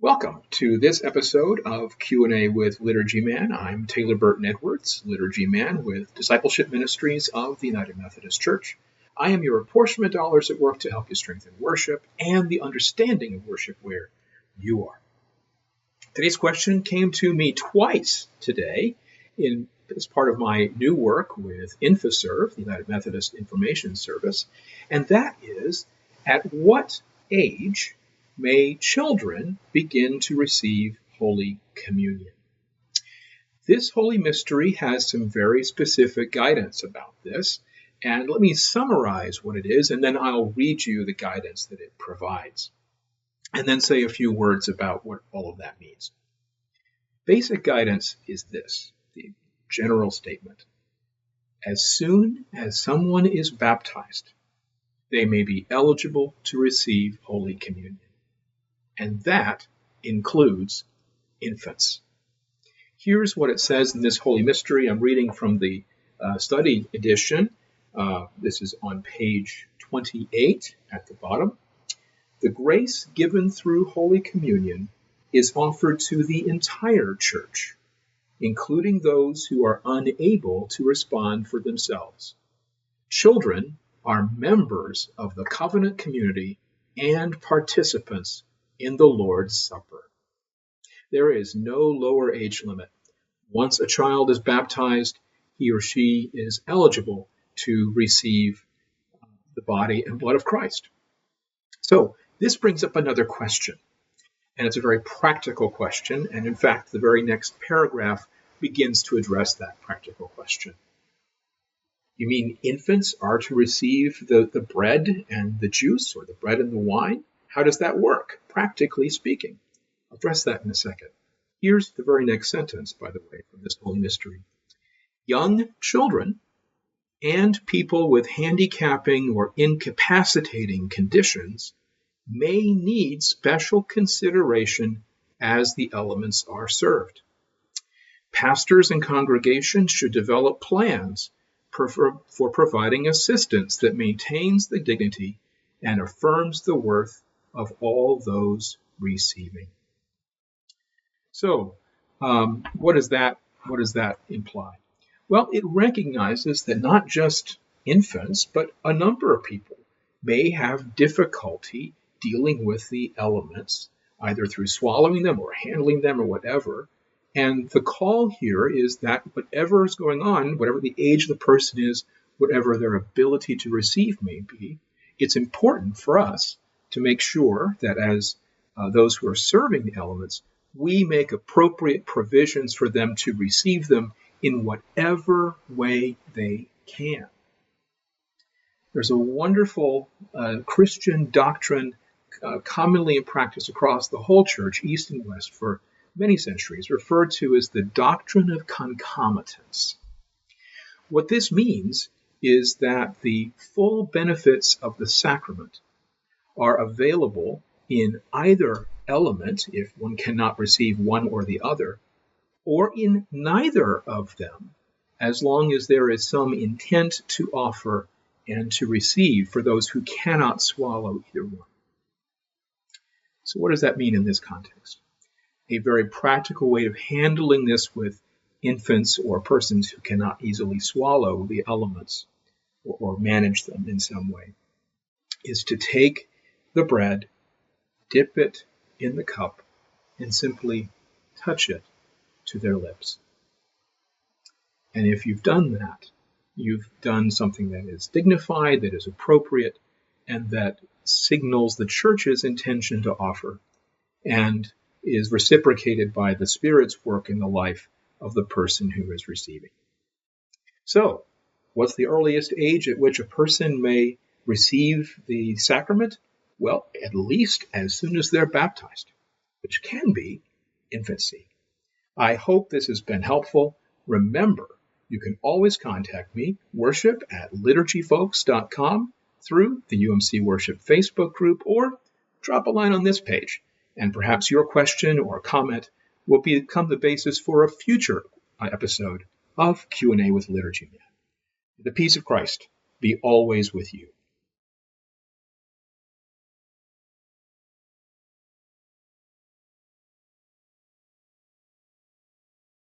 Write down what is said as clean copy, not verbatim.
Welcome to this episode of Q&A with Liturgy Man. I'm Taylor Burton-Edwards, Liturgy Man with Discipleship Ministries of the United Methodist Church. I am your apportionment dollars at work to help you strengthen worship and the understanding of worship where you are. Today's question came to me twice today as part of my new work with InfoServe, the United Methodist Information Service, and that is, at what age may children begin to receive Holy Communion? This holy mystery has some very specific guidance about this, and let me summarize what it is, and then I'll read you the guidance that it provides, and then say a few words about what all of that means. Basic guidance is this, the general statement. As soon as someone is baptized, they may be eligible to receive Holy Communion. And that includes infants. Here's what it says in this holy mystery. I'm reading from the study edition. This is on page 28 at the bottom. The grace given through Holy Communion is offered to the entire church, including those who are unable to respond for themselves. Children are members of the covenant community and participants in the Lord's Supper. There is no lower age limit. Once a child is baptized, he or she is eligible to receive the body and blood of Christ. So this brings up another question, and it's a very practical question, and in fact, the very next paragraph begins to address that practical question. You mean infants are to receive the bread and the juice, or the bread and the wine? How does that work, practically speaking? I'll address that in a second. Here's the very next sentence, by the way, from this holy mystery. Young children and people with handicapping or incapacitating conditions may need special consideration as the elements are served. Pastors and congregations should develop plans for providing assistance that maintains the dignity and affirms the worth of all those receiving. So, what does that imply? Well, it recognizes that not just infants, but a number of people may have difficulty dealing with the elements, either through swallowing them or handling them or whatever. And the call here is that whatever is going on, whatever the age of the person is, whatever their ability to receive may be, it's important for us to make sure that as those who are serving the elements, we make appropriate provisions for them to receive them in whatever way they can. There's a wonderful Christian doctrine commonly in practice across the whole church, East and West, for many centuries, referred to as the doctrine of concomitance. What this means is that the full benefits of the sacrament are available in either element, if one cannot receive one or the other, or in neither of them, as long as there is some intent to offer and to receive for those who cannot swallow either one. So what does that mean in this context? A very practical way of handling this with infants or persons who cannot easily swallow the elements or manage them in some way is to take the bread, dip it in the cup, and simply touch it to their lips. And if you've done that, you've done something that is dignified, that is appropriate, and that signals the church's intention to offer, and is reciprocated by the Spirit's work in the life of the person who is receiving. So, what's the earliest age at which a person may receive the sacrament? Well, at least as soon as they're baptized, which can be infancy. I hope this has been helpful. Remember, you can always contact me, worship@liturgyfolks.com, through the UMC Worship Facebook group, or drop a line on this page, and perhaps your question or comment will become the basis for a future episode of Q&A with Liturgy Man. The peace of Christ be always with you.